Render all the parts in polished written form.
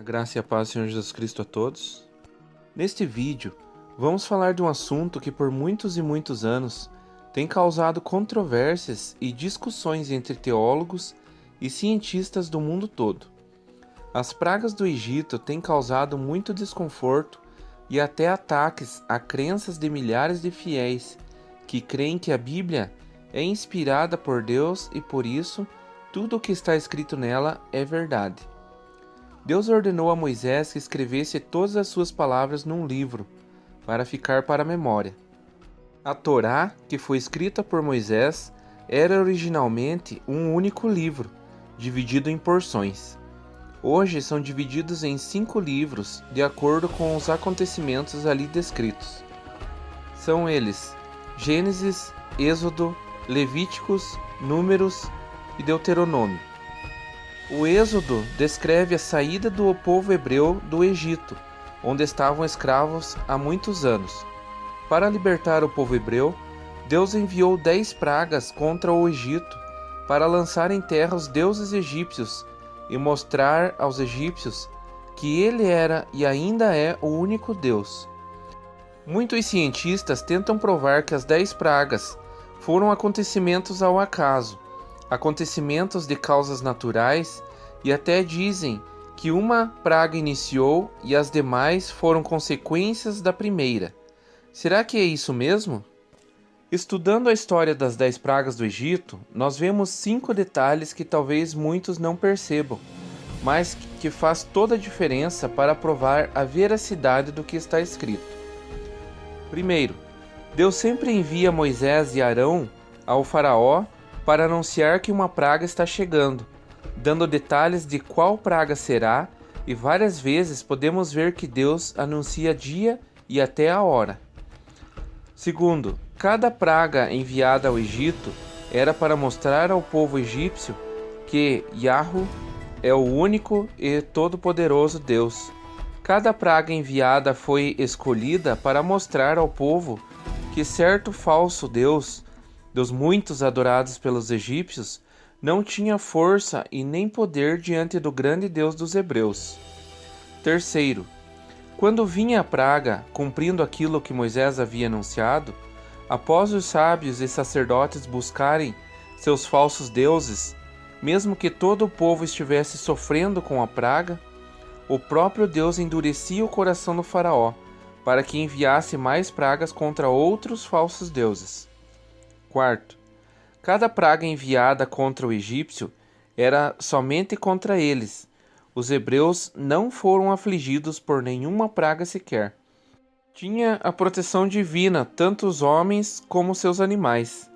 A graça e a paz do Senhor Jesus Cristo a todos. Neste vídeo, vamos falar de um assunto que por muitos e muitos anos tem causado controvérsias e discussões entre teólogos e cientistas do mundo todo. As pragas do Egito têm causado muito desconforto e até ataques a crenças de milhares de fiéis que creem que a Bíblia é inspirada por Deus e por isso tudo o que está escrito nela é verdade. Deus ordenou a Moisés que escrevesse todas as suas palavras num livro, para ficar para a memória. A Torá, que foi escrita por Moisés, era originalmente um único livro, dividido em porções. Hoje são divididos em 5 livros, de acordo com os acontecimentos ali descritos. São eles: Gênesis, Êxodo, Levíticos, Números e Deuteronômio. O Êxodo descreve a saída do povo hebreu do Egito, onde estavam escravos há muitos anos. Para libertar o povo hebreu, Deus enviou 10 pragas contra o Egito para lançar em terra os deuses egípcios e mostrar aos egípcios que ele era e ainda é o único Deus. Muitos cientistas tentam provar que as 10 pragas foram acontecimentos ao acaso, acontecimentos de causas naturais, e até dizem que uma praga iniciou e as demais foram consequências da primeira. Será que é isso mesmo? Estudando a história das 10 pragas do Egito, nós vemos 5 detalhes que talvez muitos não percebam, mas que faz toda a diferença para provar a veracidade do que está escrito. Primeiro, Deus sempre envia Moisés e Arão ao faraó para anunciar que uma praga está chegando, dando detalhes de qual praga será, e várias vezes podemos ver que Deus anuncia dia e até a hora. Segundo, cada praga enviada ao Egito era para mostrar ao povo egípcio que Yahweh é o único e todo-poderoso Deus. Cada praga enviada foi escolhida para mostrar ao povo que certo falso Deus, dos muitos adorados pelos egípcios, não tinha força e nem poder diante do grande Deus dos hebreus. Terceiro, quando vinha a praga, cumprindo aquilo que Moisés havia anunciado, após os sábios e sacerdotes buscarem seus falsos deuses, mesmo que todo o povo estivesse sofrendo com a praga, o próprio Deus endurecia o coração do faraó, para que enviasse mais pragas contra outros falsos deuses. Quarto, cada praga enviada contra o egípcio era somente contra eles. Os hebreus não foram afligidos por nenhuma praga sequer. Tinha a proteção divina, tanto os homens como seus animais.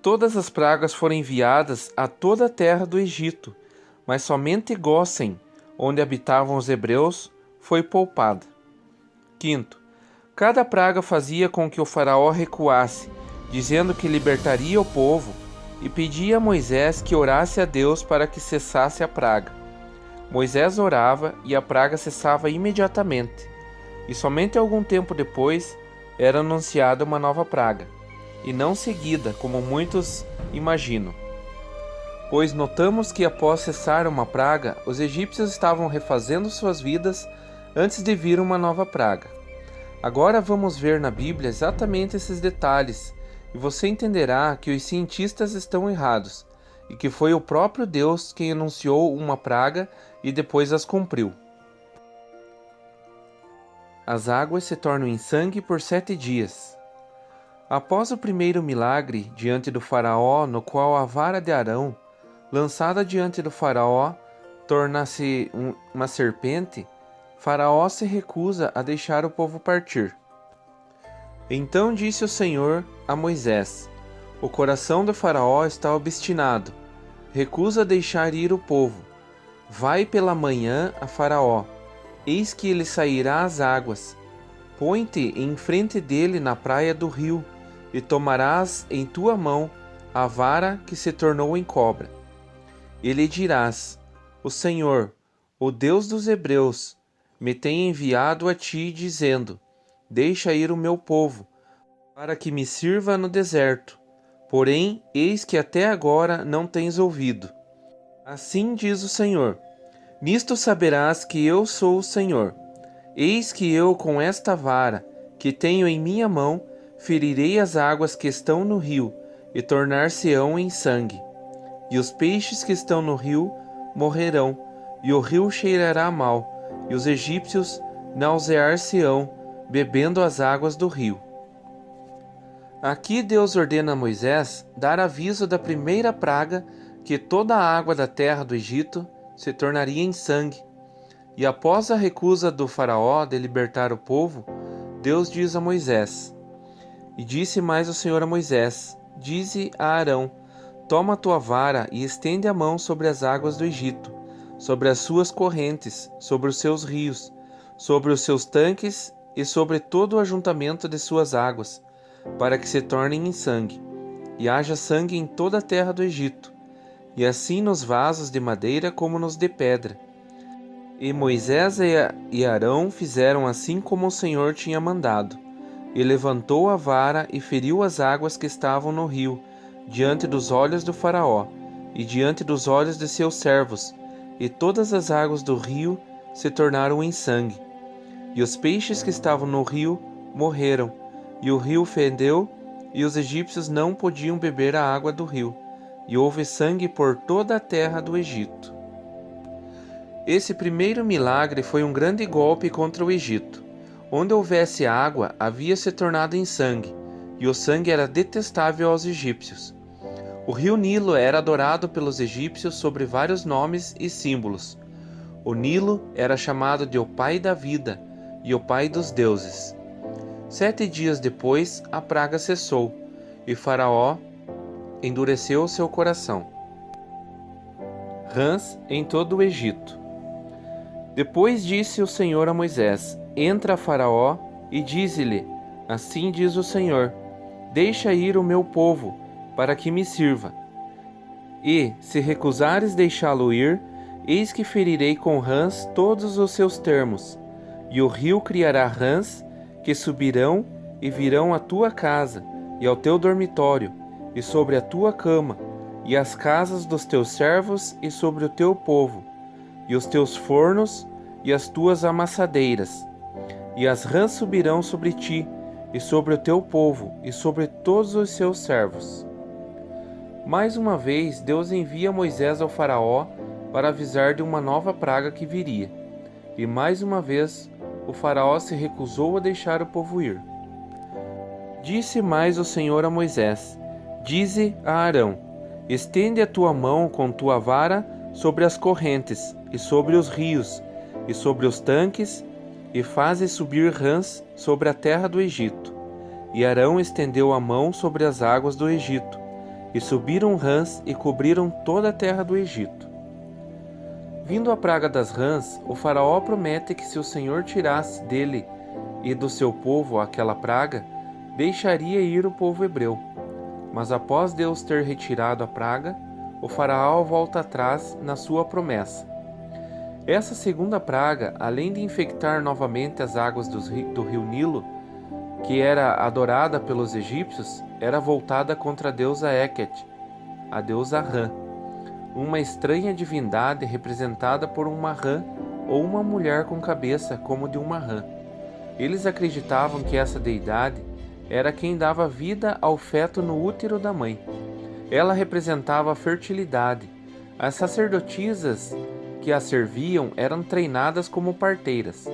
Todas as pragas foram enviadas a toda a terra do Egito, mas somente Gósen, onde habitavam os hebreus, foi poupada. Quinto, cada praga fazia com que o faraó recuasse, dizendo que libertaria o povo, e pedia a Moisés que orasse a Deus para que cessasse a praga. Moisés orava e a praga cessava imediatamente, e somente algum tempo depois era anunciada uma nova praga, e não seguida, como muitos imaginam. Pois notamos que após cessar uma praga, os egípcios estavam refazendo suas vidas antes de vir uma nova praga. Agora vamos ver na Bíblia exatamente esses detalhes, e você entenderá que os cientistas estão errados, e que foi o próprio Deus quem anunciou uma praga e depois as cumpriu. As águas se tornam em sangue por 7 dias. Após o primeiro milagre diante do faraó, no qual a vara de Arão, lançada diante do faraó, torna-se uma serpente, faraó se recusa a deixar o povo partir. Então disse o Senhor a Moisés: o coração do faraó está obstinado, recusa deixar ir o povo. Vai pela manhã a faraó, eis que ele sairá às águas. Põe-te em frente dele na praia do rio, e tomarás em tua mão a vara que se tornou em cobra. E lhe dirás: o Senhor, o Deus dos hebreus, me tem enviado a ti, dizendo: deixa ir o meu povo, para que me sirva no deserto. Porém, eis que até agora não tens ouvido. Assim diz o Senhor: Nisto saberás que eu sou o Senhor. Eis que eu, com esta vara que tenho em minha mão, ferirei as águas que estão no rio, e tornar-se-ão em sangue. E os peixes que estão no rio morrerão, e o rio cheirará mal, e os egípcios nausear-se-ão, bebendo as águas do rio. Aqui Deus ordena a Moisés dar aviso da primeira praga, que toda a água da terra do Egito se tornaria em sangue. E após a recusa do faraó de libertar o povo, Deus diz a Moisés: E disse mais o Senhor a Moisés: Dize a Arão: Toma a tua vara e estende a mão sobre as águas do Egito, sobre as suas correntes, sobre os seus rios, sobre os seus tanques e sobre todo o ajuntamento de suas águas, para que se tornem em sangue, e haja sangue em toda a terra do Egito, e assim nos vasos de madeira como nos de pedra. E Moisés e Arão fizeram assim como o Senhor tinha mandado. E levantou a vara e feriu as águas que estavam no rio, diante dos olhos do faraó, e diante dos olhos de seus servos, e todas as águas do rio se tornaram em sangue. E os peixes que estavam no rio morreram, e o rio fedeu, e os egípcios não podiam beber a água do rio, e houve sangue por toda a terra do Egito. Esse primeiro milagre foi um grande golpe contra o Egito. Onde houvesse água, havia se tornado em sangue, e o sangue era detestável aos egípcios. O rio Nilo era adorado pelos egípcios sobre vários nomes e símbolos. O Nilo era chamado de o pai da vida e o pai dos deuses. 7 dias depois, a praga cessou, e Faraó endureceu seu coração. Rãs em todo o Egito. Depois disse o Senhor a Moisés: Entra a Faraó e dize-lhe: Assim diz o Senhor: Deixa ir o meu povo, para que me sirva. E, se recusares deixá-lo ir, eis que ferirei com rãs todos os seus termos, e o rio criará rãs que subirão e virão à tua casa e ao teu dormitório, e sobre a tua cama, e as casas dos teus servos e sobre o teu povo, e os teus fornos e as tuas amassadeiras. E as rãs subirão sobre ti, e sobre o teu povo, e sobre todos os seus servos. Mais uma vez, Deus envia Moisés ao faraó para avisar de uma nova praga que viria. E mais uma vez, o faraó se recusou a deixar o povo ir. Disse mais o Senhor a Moisés: Dize a Arão: Estende a tua mão com tua vara sobre as correntes, e sobre os rios, e sobre os tanques, e faze subir rãs sobre a terra do Egito. E Arão estendeu a mão sobre as águas do Egito, e subiram rãs e cobriram toda a terra do Egito. Vindo a praga das rãs, o faraó promete que, se o Senhor tirasse dele e do seu povo aquela praga, deixaria ir o povo hebreu. Mas após Deus ter retirado a praga, o faraó volta atrás na sua promessa. Essa segunda praga, além de infectar novamente as águas do rio Nilo, que era adorada pelos egípcios, era voltada contra a deusa Heket, a deusa Rã, uma estranha divindade representada por uma rã ou uma mulher com cabeça como de uma rã. Eles acreditavam que essa deidade era quem dava vida ao feto no útero da mãe. Ela representava a fertilidade. As sacerdotisas que a serviam eram treinadas como parteiras.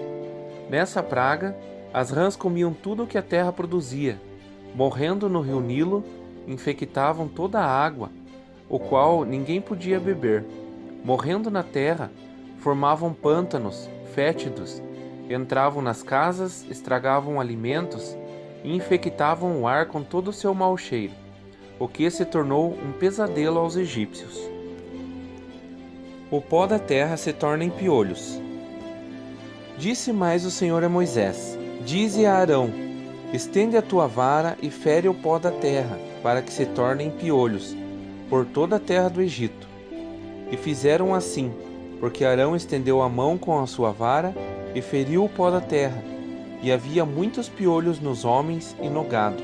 Nessa praga, as rãs comiam tudo o que a terra produzia. Morrendo no rio Nilo, infectavam toda a água, o qual ninguém podia beber. Morrendo na terra, formavam pântanos fétidos, entravam nas casas, estragavam alimentos e infectavam o ar com todo o seu mau cheiro, o que se tornou um pesadelo aos egípcios. O pó da terra se torna em piolhos. Disse mais o Senhor a Moisés: Dize a Arão: Estende a tua vara e fere o pó da terra, para que se torne em piolhos, por toda a terra do Egito. E fizeram assim, porque Arão estendeu a mão com a sua vara e feriu o pó da terra, e havia muitos piolhos nos homens e no gado.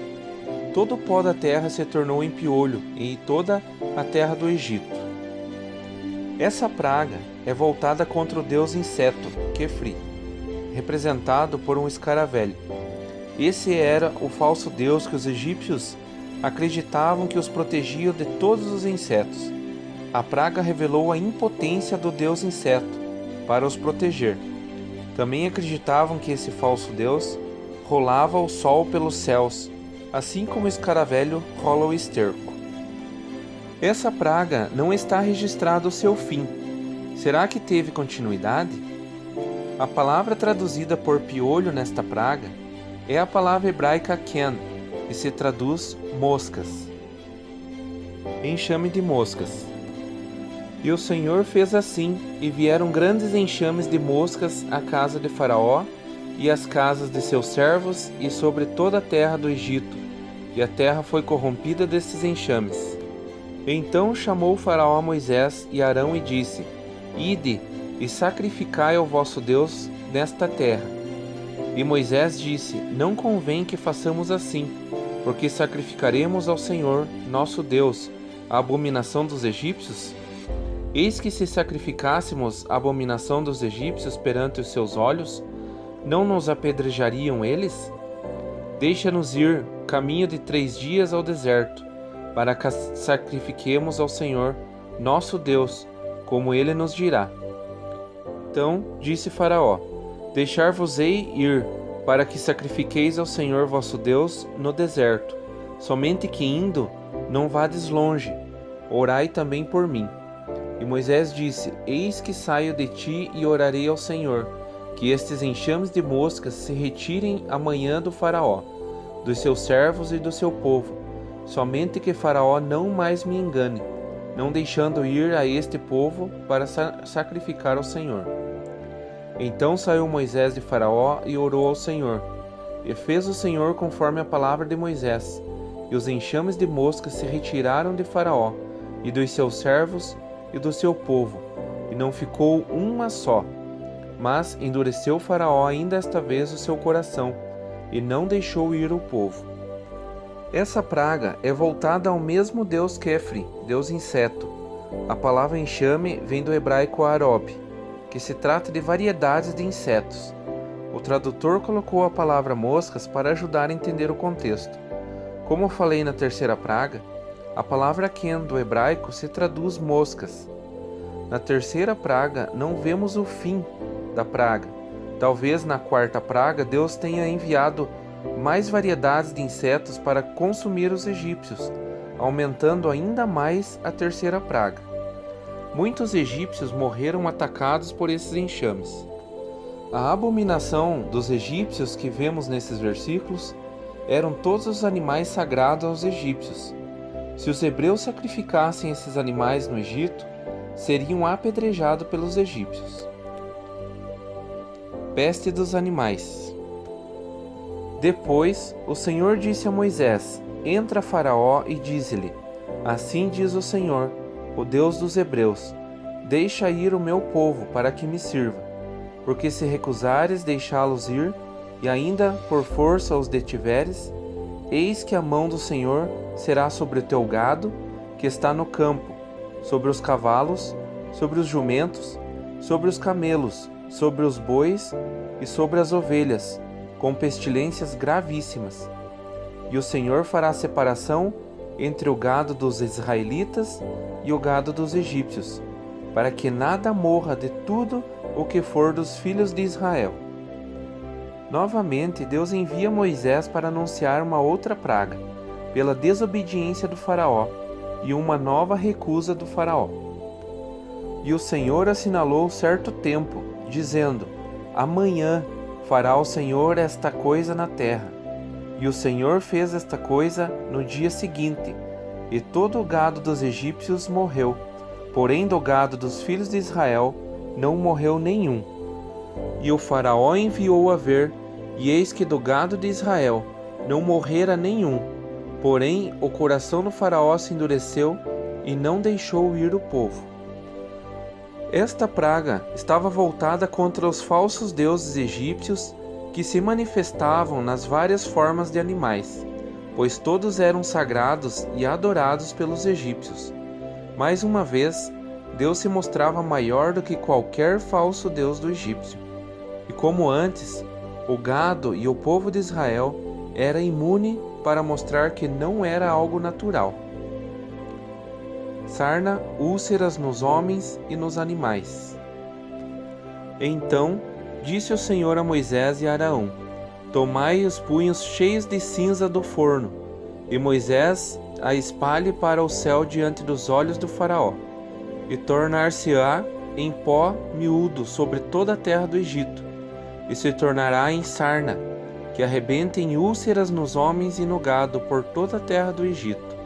Todo o pó da terra se tornou em piolho em toda a terra do Egito. Essa praga é voltada contra o deus inseto, Kefri, representado por um escaravelho. Esse era o falso deus que os egípcios acreditavam que os protegia de todos os insetos. A praga revelou a impotência do deus inseto para os proteger. Também acreditavam que esse falso deus rolava o sol pelos céus, assim como o escaravelho rola o esterco. Essa praga não está registrado o seu fim. Será que teve continuidade? A palavra traduzida por piolho nesta praga é a palavra hebraica ken, que se traduz moscas. Enxame de moscas. E o Senhor fez assim, e vieram grandes enxames de moscas à casa de Faraó e às casas de seus servos e sobre toda a terra do Egito, e a terra foi corrompida desses enxames. Então chamou Faraó a Moisés e Arão e disse: Ide e sacrificai ao vosso Deus nesta terra. E Moisés disse: Não convém que façamos assim, porque sacrificaremos ao Senhor, nosso Deus, a abominação dos egípcios? Eis que se sacrificássemos a abominação dos egípcios perante os seus olhos, não nos apedrejariam eles? Deixa-nos ir caminho de 3 dias ao deserto, para que sacrifiquemos ao Senhor, nosso Deus, como ele nos dirá. Então disse Faraó: Deixar-vos-ei ir, para que sacrifiqueis ao Senhor vosso Deus no deserto. Somente que indo, não vades longe, orai também por mim. E Moisés disse: Eis que saio de ti e orarei ao Senhor, que estes enxames de moscas se retirem amanhã do Faraó, dos seus servos e do seu povo, somente que Faraó não mais me engane, não deixando ir a este povo para sacrificar ao Senhor. Então saiu Moisés de Faraó e orou ao Senhor, e fez o Senhor conforme a palavra de Moisés, e os enxames de moscas se retiraram de Faraó, e dos seus servos e do seu povo, e não ficou uma só. Mas endureceu Faraó ainda esta vez o seu coração, e não deixou ir o povo. Essa praga é voltada ao mesmo deus Kefri, deus inseto. A palavra enxame vem do hebraico arob, que se trata de variedades de insetos. O tradutor colocou a palavra moscas para ajudar a entender o contexto. Como eu falei na terceira praga, a palavra ken do hebraico se traduz moscas. Na terceira praga não vemos o fim da praga. Talvez na quarta praga Deus tenha enviado mais variedades de insetos para consumir os egípcios, aumentando ainda mais a terceira praga. Muitos egípcios morreram atacados por esses enxames. A abominação dos egípcios que vemos nesses versículos eram todos os animais sagrados aos egípcios. Se os hebreus sacrificassem esses animais no Egito, seriam apedrejados pelos egípcios. Peste dos animais. Depois, o Senhor disse a Moisés: Entra Faraó e dize-lhe: Assim diz o Senhor, o Deus dos hebreus: Deixa ir o meu povo para que me sirva, porque se recusares deixá-los ir, e ainda por força os detiveres, eis que a mão do Senhor será sobre o teu gado, que está no campo, sobre os cavalos, sobre os jumentos, sobre os camelos, sobre os bois e sobre as ovelhas, com pestilências gravíssimas. E o Senhor fará separação entre o gado dos israelitas e o gado dos egípcios, para que nada morra de tudo o que for dos filhos de Israel. Novamente, Deus envia Moisés para anunciar uma outra praga, pela desobediência do Faraó, e uma nova recusa do Faraó. E o Senhor assinalou certo tempo, dizendo: Amanhã fará o Senhor esta coisa na terra. E o Senhor fez esta coisa no dia seguinte, e todo o gado dos egípcios morreu, porém do gado dos filhos de Israel não morreu nenhum. E o Faraó enviou a ver, e eis que do gado de Israel não morrera nenhum, porém o coração do Faraó se endureceu e não deixou ir o povo. Esta praga estava voltada contra os falsos deuses egípcios que se manifestavam nas várias formas de animais, pois todos eram sagrados e adorados pelos egípcios. Mais uma vez, Deus se mostrava maior do que qualquer falso deus do egípcio. E como antes, o gado e o povo de Israel era imune para mostrar que não era algo natural. Sarna, úlceras nos homens e nos animais. Então disse o Senhor a Moisés e a Arão: Tomai os punhos cheios de cinza do forno, e Moisés a espalhe para o céu diante dos olhos do faraó, e tornar-se-á em pó miúdo sobre toda a terra do Egito, e se tornará em sarna, que arrebenta em úlceras nos homens e no gado por toda a terra do Egito.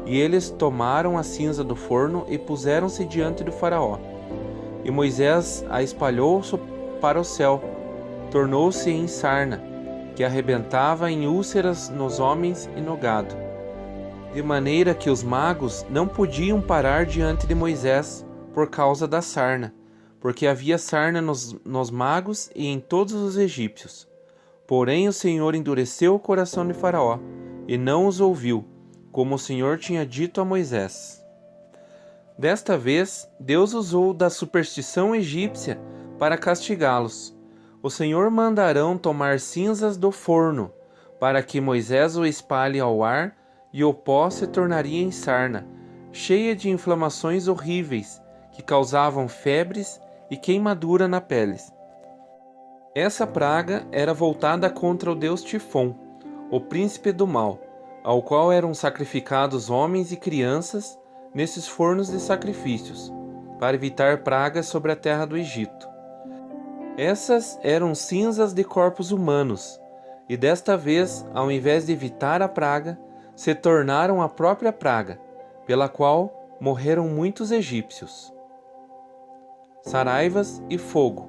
E eles tomaram a cinza do forno e puseram-se diante do faraó. E Moisés a espalhou para o céu, tornou-se em sarna, que arrebentava em úlceras nos homens e no gado. De maneira que os magos não podiam parar diante de Moisés por causa da sarna, porque havia sarna nos magos e em todos os egípcios. Porém o Senhor endureceu o coração de Faraó, e não os ouviu, como o Senhor tinha dito a Moisés. Desta vez, Deus usou da superstição egípcia para castigá-los. O Senhor manda Arão tomar cinzas do forno, para que Moisés o espalhe ao ar, e o pó se tornaria em sarna, cheia de inflamações horríveis, que causavam febres e queimadura na pele. Essa praga era voltada contra o deus Tifon, o príncipe do mal, ao qual eram sacrificados homens e crianças nesses fornos de sacrifícios, para evitar pragas sobre a terra do Egito. Essas eram cinzas de corpos humanos, e desta vez, ao invés de evitar a praga, se tornaram a própria praga, pela qual morreram muitos egípcios. Saraivas e fogo.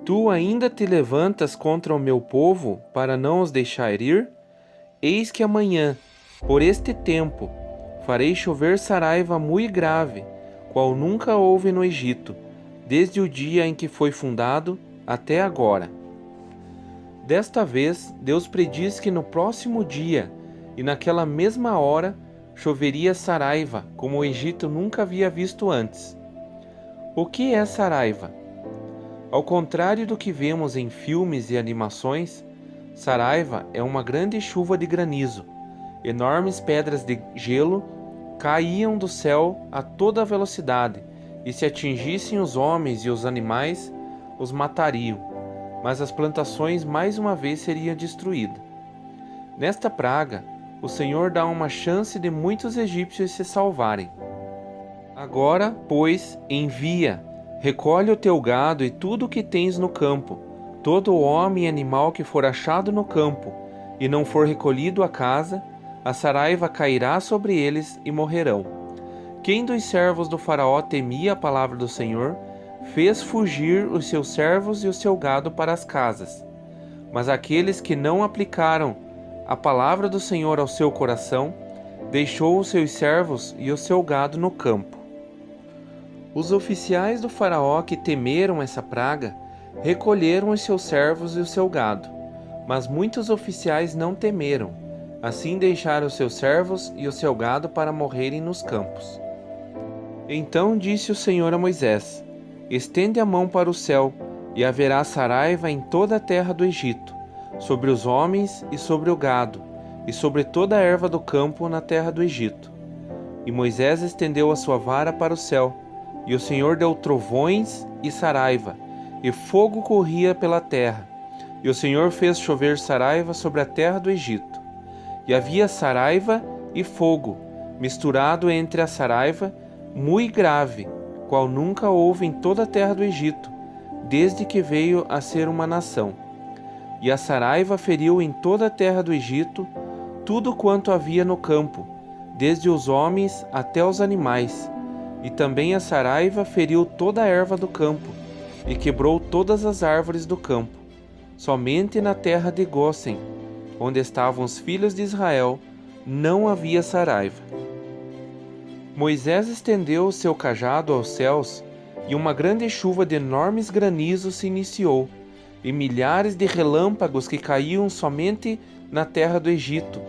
Tu ainda te levantas contra o meu povo para não os deixar ir? Eis que amanhã, por este tempo, farei chover saraiva muito grave, qual nunca houve no Egito, desde o dia em que foi fundado até agora. Desta vez, Deus prediz que no próximo dia e naquela mesma hora choveria saraiva, como o Egito nunca havia visto antes. O que é saraiva? Ao contrário do que vemos em filmes e animações, saraiva é uma grande chuva de granizo. Enormes pedras de gelo caíam do céu a toda velocidade, e se atingissem os homens e os animais, os matariam, mas as plantações mais uma vez seriam destruídas. Nesta praga, o Senhor dá uma chance de muitos egípcios se salvarem. Agora, pois, envia, recolhe o teu gado e tudo o que tens no campo, todo homem e animal que for achado no campo, e não for recolhido à casa, a saraiva cairá sobre eles e morrerão. Quem dos servos do faraó temia a palavra do Senhor, fez fugir os seus servos e o seu gado para as casas. Mas aqueles que não aplicaram a palavra do Senhor ao seu coração, deixou os seus servos e o seu gado no campo. Os oficiais do faraó que temeram essa praga, recolheram os seus servos e o seu gado, mas muitos oficiais não temeram, assim deixaram os seus servos e o seu gado para morrerem nos campos. Então disse o Senhor a Moisés: Estende a mão para o céu, e haverá saraiva em toda a terra do Egito, sobre os homens e sobre o gado, e sobre toda a erva do campo na terra do Egito. E Moisés estendeu a sua vara para o céu, e o Senhor deu trovões e saraiva, e fogo corria pela terra, e o Senhor fez chover saraiva sobre a terra do Egito. E havia saraiva e fogo, misturado entre a saraiva, muito grave, qual nunca houve em toda a terra do Egito, desde que veio a ser uma nação. E a saraiva feriu em toda a terra do Egito tudo quanto havia no campo, desde os homens até os animais. E também a saraiva feriu toda a erva do campo, e quebrou todas as árvores do campo. Somente na terra de Gósen, onde estavam os filhos de Israel, não havia saraiva. Moisés estendeu o seu cajado aos céus, e uma grande chuva de enormes granizos se iniciou, e milhares de relâmpagos que caíam somente na terra do Egito,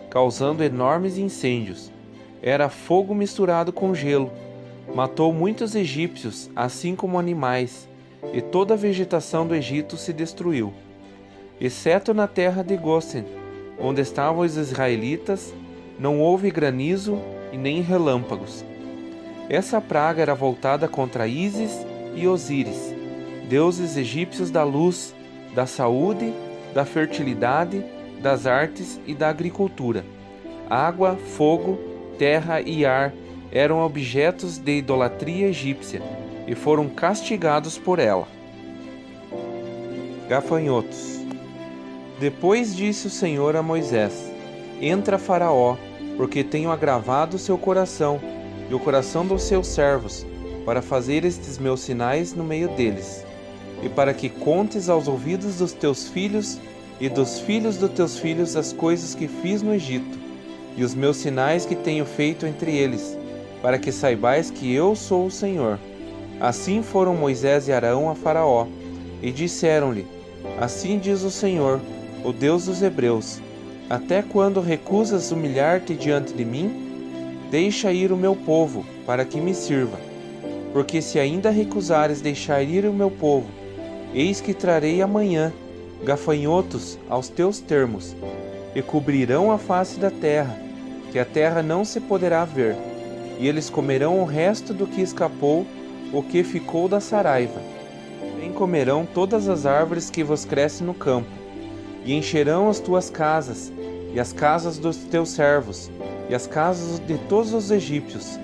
causando enormes incêndios. Era fogo misturado com gelo, Matou muitos egípcios, assim como animais, e toda a vegetação do Egito se destruiu. Exceto na terra de Gósen, onde estavam os israelitas, não houve granizo e nem relâmpagos. Essa praga era voltada contra Ísis e Osíris, deuses egípcios da luz, da saúde, da fertilidade, das artes e da agricultura. Água, fogo, terra e ar eram objetos de idolatria egípcia e foram castigados por ela. Gafanhotos. Depois disse o Senhor a Moisés: Entra, Faraó, porque tenho agravado seu coração e o coração dos seus servos, para fazer estes meus sinais no meio deles, e para que contes aos ouvidos dos teus filhos e dos filhos dos teus filhos as coisas que fiz no Egito, e os meus sinais que tenho feito entre eles, para que saibais que eu sou o Senhor. Assim foram Moisés e Arão a Faraó, e disseram-lhe: Assim diz o Senhor, o Deus dos Hebreus: Até quando recusas humilhar-te diante de mim? Deixa ir o meu povo, para que me sirva. Porque se ainda recusares deixar ir o meu povo, eis que trarei amanhã gafanhotos aos teus termos, e cobrirão a face da terra, que a terra não se poderá ver, e eles comerão o resto do que escapou, o que ficou da saraiva. Também comerão todas as árvores que vos crescem no campo, e encherão as tuas casas, e as casas dos teus servos, e as casas de todos os egípcios,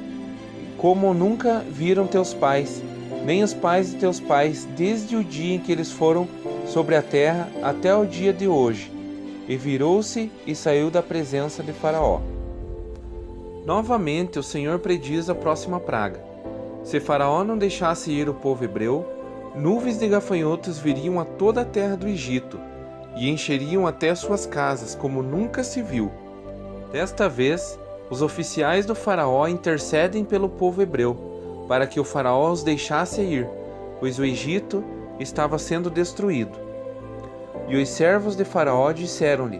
como nunca viram teus pais, nem os pais de teus pais, desde o dia em que eles foram sobre a terra até o dia de hoje. E virou-se e saiu da presença de Faraó. Novamente o Senhor prediz a próxima praga. Se Faraó não deixasse ir o povo hebreu, nuvens de gafanhotos viriam a toda a terra do Egito, e encheriam até suas casas, como nunca se viu. Desta vez, os oficiais do Faraó intercedem pelo povo hebreu, para que o Faraó os deixasse ir, pois o Egito estava sendo destruído. E os servos de Faraó disseram-lhe: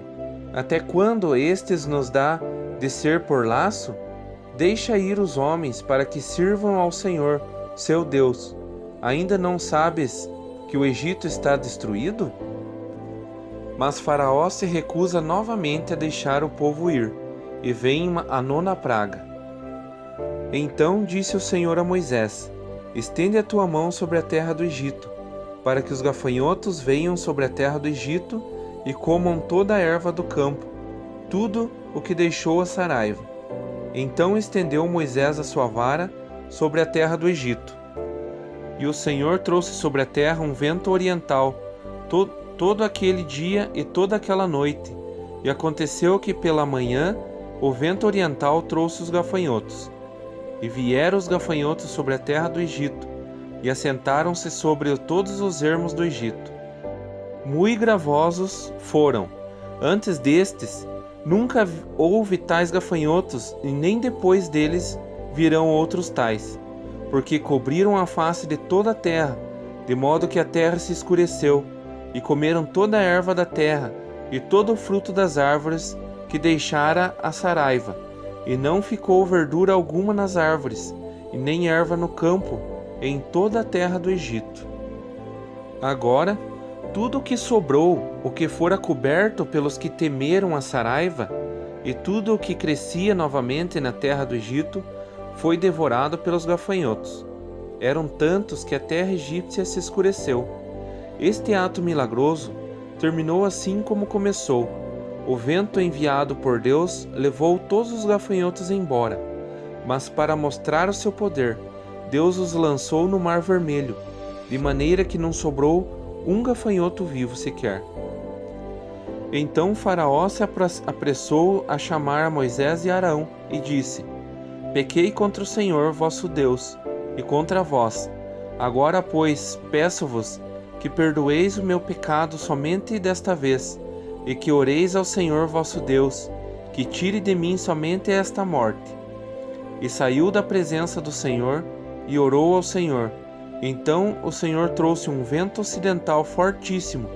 Até quando estes nos dá de ser por laço? Deixa ir os homens para que sirvam ao Senhor, seu Deus. Ainda não sabes que o Egito está destruído? Mas Faraó se recusa novamente a deixar o povo ir, e vem a nona praga. Então disse o Senhor a Moisés: Estende a tua mão sobre a terra do Egito, para que os gafanhotos venham sobre a terra do Egito e comam toda a erva do campo, tudo o que deixou a saraiva. Então estendeu Moisés a sua vara sobre a terra do Egito. E o Senhor trouxe sobre a terra um vento oriental, todo aquele dia e toda aquela noite. E aconteceu que pela manhã o vento oriental trouxe os gafanhotos. E vieram os gafanhotos sobre a terra do Egito, e assentaram-se sobre todos os ermos do Egito. Muito gravosos foram. Antes destes, nunca houve tais gafanhotos, e nem depois deles virão outros tais, porque cobriram a face de toda a terra, de modo que a terra se escureceu, e comeram toda a erva da terra, e todo o fruto das árvores que deixara a saraiva, e não ficou verdura alguma nas árvores, e nem erva no campo, em toda a terra do Egito. Agora, tudo o que sobrou, o que fora coberto pelos que temeram a saraiva, e tudo o que crescia novamente na terra do Egito, foi devorado pelos gafanhotos. Eram tantos que a terra egípcia se escureceu. Este ato milagroso terminou assim como começou. O vento enviado por Deus levou todos os gafanhotos embora, mas para mostrar o seu poder, Deus os lançou no Mar Vermelho, de maneira que não sobrou um gafanhoto vivo sequer. Então Faraó se apressou a chamar a Moisés e Arão e disse: Pequei contra o Senhor vosso Deus e contra vós. Agora, pois, peço-vos que perdoeis o meu pecado somente desta vez, e que oreis ao Senhor vosso Deus, que tire de mim somente esta morte. E saiu da presença do Senhor e orou ao Senhor. Então o Senhor trouxe um vento ocidental fortíssimo,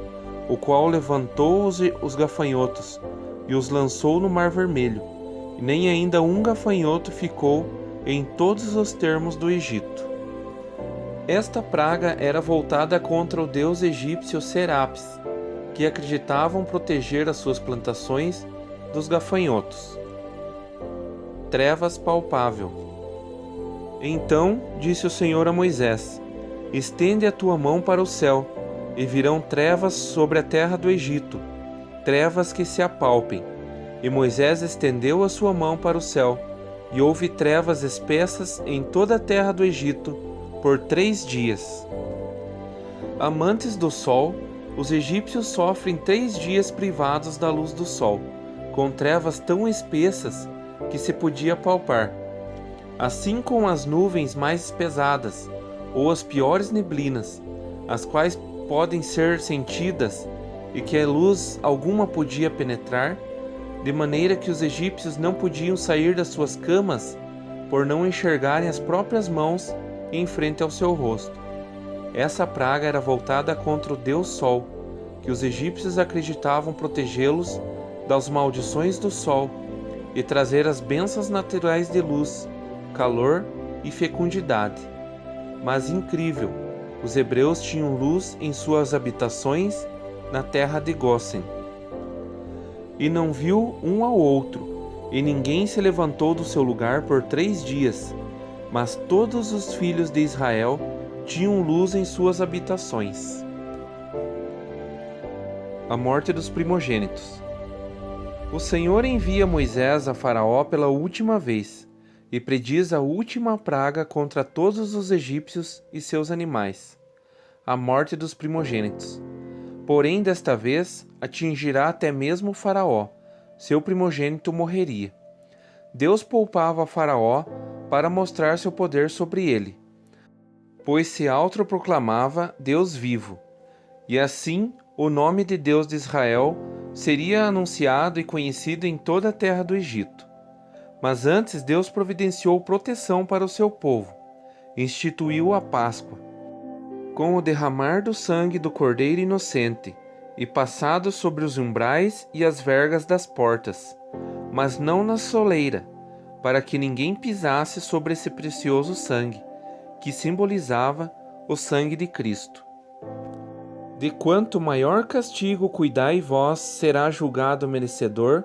o qual levantou os gafanhotos e os lançou no Mar Vermelho, e nem ainda um gafanhoto ficou em todos os termos do Egito. Esta praga era voltada contra o deus egípcio Serapis, que acreditavam proteger as suas plantações dos gafanhotos. Trevas palpável. Então disse o Senhor a Moisés: estende a tua mão para o céu, e virão trevas sobre a terra do Egito, trevas que se apalpem. E Moisés estendeu a sua mão para o céu, e houve trevas espessas em toda a terra do Egito por 3 dias. Amantes do sol, os egípcios sofrem 3 dias privados da luz do sol, com trevas tão espessas que se podia palpar. Assim como as nuvens mais pesadas, ou as piores neblinas, as quais podem ser sentidas e que a luz alguma podia penetrar, de maneira que os egípcios não podiam sair das suas camas por não enxergarem as próprias mãos em frente ao seu rosto. Essa praga era voltada contra o Deus Sol, que os egípcios acreditavam protegê-los das maldições do sol e trazer as bênçãos naturais de luz, calor e fecundidade. Mas incrível, os hebreus tinham luz em suas habitações na terra de Gósen. E não viu um ao outro, e ninguém se levantou do seu lugar por 3 dias, mas todos os filhos de Israel tinham luz em suas habitações. A morte dos primogênitos. O Senhor envia Moisés a Faraó pela última vez, e prediz a última praga contra todos os egípcios e seus animais, a morte dos primogênitos. Porém, desta vez, atingirá até mesmo Faraó, seu primogênito morreria. Deus poupava Faraó para mostrar seu poder sobre ele, pois se autoproclamava Deus vivo, e assim o nome de Deus de Israel seria anunciado e conhecido em toda a terra do Egito. Mas antes Deus providenciou proteção para o seu povo, instituiu a Páscoa, com o derramar do sangue do cordeiro inocente, e passado sobre os umbrais e as vergas das portas, mas não na soleira, para que ninguém pisasse sobre esse precioso sangue, que simbolizava o sangue de Cristo. De quanto maior castigo cuidai vós, será julgado merecedor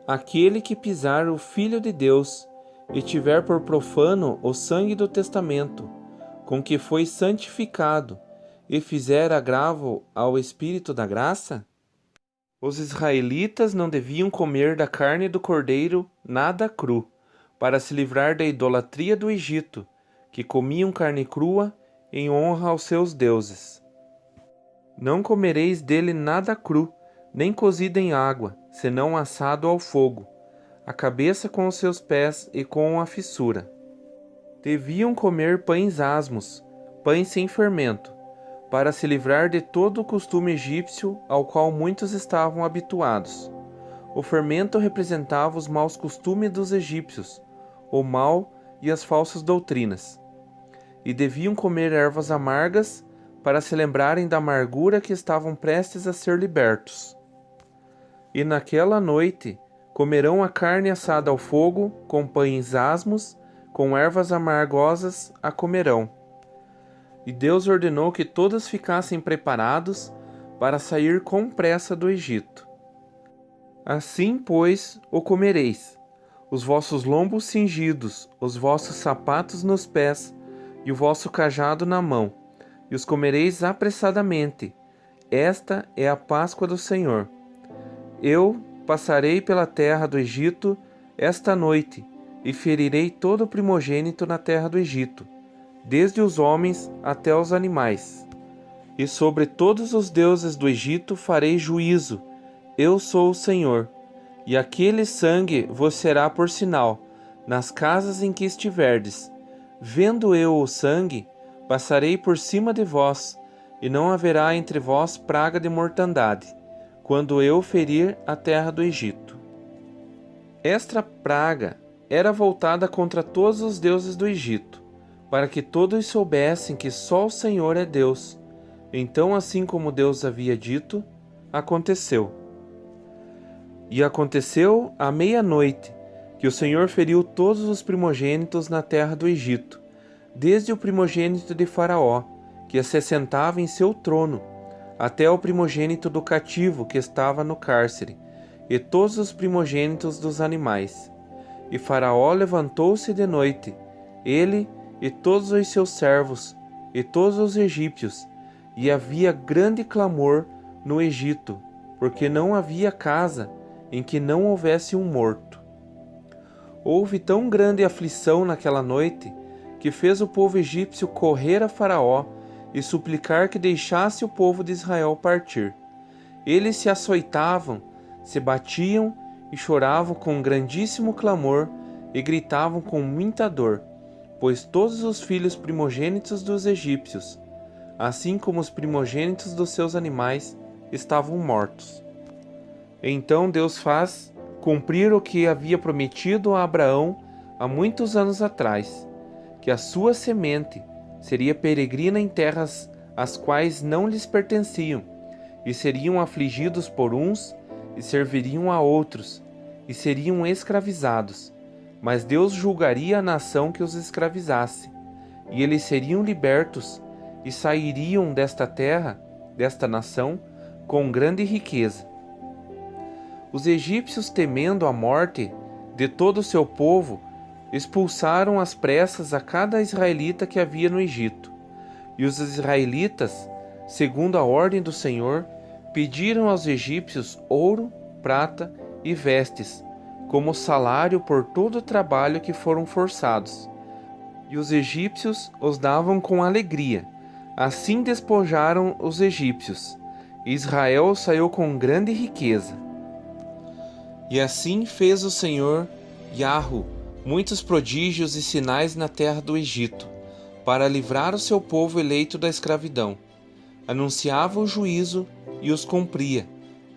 aquele que pisar o Filho de Deus e tiver por profano o sangue do testamento, com que foi santificado, e fizer agravo ao Espírito da graça? Os israelitas não deviam comer da carne do cordeiro nada cru, para se livrar da idolatria do Egito, que comiam carne crua em honra aos seus deuses. Não comereis dele nada cru, nem cozido em água, senão assado ao fogo, a cabeça com os seus pés e com a fissura. Deviam comer pães asmos, pães sem fermento, para se livrar de todo o costume egípcio ao qual muitos estavam habituados. O fermento representava os maus costumes dos egípcios, o mal e as falsas doutrinas. E deviam comer ervas amargas para se lembrarem da amargura que estavam prestes a ser libertos. E naquela noite comerão a carne assada ao fogo, com pães asmos, com ervas amargosas a comerão. E Deus ordenou que todos ficassem preparados para sair com pressa do Egito. Assim, pois, o comereis, os vossos lombos cingidos, os vossos sapatos nos pés e o vosso cajado na mão, e os comereis apressadamente. Esta é a Páscoa do Senhor. Eu passarei pela terra do Egito esta noite, e ferirei todo o primogênito na terra do Egito, desde os homens até os animais. E sobre todos os deuses do Egito farei juízo. Eu sou o Senhor. E aquele sangue vos será por sinal, nas casas em que estiverdes. Vendo eu o sangue, passarei por cima de vós, e não haverá entre vós praga de mortandade, quando eu ferir a terra do Egito. Esta praga era voltada contra todos os deuses do Egito, para que todos soubessem que só o Senhor é Deus. Então, assim como Deus havia dito, aconteceu. E aconteceu à meia-noite, que o Senhor feriu todos os primogênitos na terra do Egito, desde o primogênito de Faraó, que se assentava em seu trono, até o primogênito do cativo que estava no cárcere, e todos os primogênitos dos animais. E Faraó levantou-se de noite, ele e todos os seus servos, e todos os egípcios, e havia grande clamor no Egito, porque não havia casa em que não houvesse um morto. Houve tão grande aflição naquela noite, que fez o povo egípcio correr a Faraó e suplicar que deixasse o povo de Israel partir. Eles se açoitavam, se batiam e choravam com grandíssimo clamor e gritavam com muita dor, pois todos os filhos primogênitos dos egípcios, assim como os primogênitos dos seus animais, estavam mortos. Então Deus faz cumprir o que havia prometido a Abraão há muitos anos atrás, que a sua semente seria peregrina em terras as quais não lhes pertenciam, e seriam afligidos por uns, e serviriam a outros, e seriam escravizados. Mas Deus julgaria a nação que os escravizasse, e eles seriam libertos, e sairiam desta terra, desta nação, com grande riqueza. Os egípcios, temendo a morte de todo o seu povo, expulsaram às pressas a cada israelita que havia no Egito. E os israelitas, segundo a ordem do Senhor, pediram aos egípcios ouro, prata e vestes, como salário por todo o trabalho que foram forçados. E os egípcios os davam com alegria. Assim despojaram os egípcios. E Israel saiu com grande riqueza. E assim fez o Senhor, Yahweh, muitos prodígios e sinais na terra do Egito, para livrar o seu povo eleito da escravidão. Anunciava o juízo e os cumpria,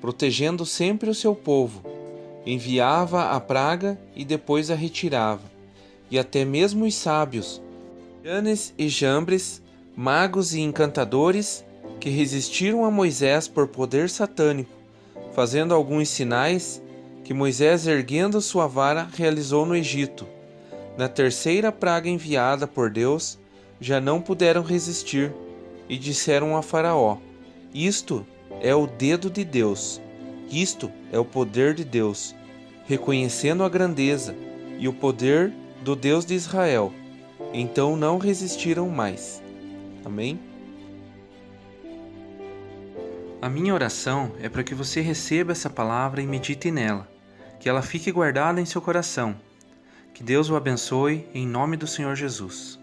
protegendo sempre o seu povo. Enviava a praga e depois a retirava. E até mesmo os sábios, Janes e Jambres, magos e encantadores, que resistiram a Moisés por poder satânico, fazendo alguns sinais que Moisés, erguendo sua vara, realizou no Egito. Na terceira praga enviada por Deus, já não puderam resistir, e disseram a Faraó: isto é o dedo de Deus, isto é o poder de Deus, reconhecendo a grandeza e o poder do Deus de Israel. Então não resistiram mais. Amém? A minha oração é para que você receba essa palavra e medite nela, que ela fique guardada em seu coração. Que Deus o abençoe em nome do Senhor Jesus.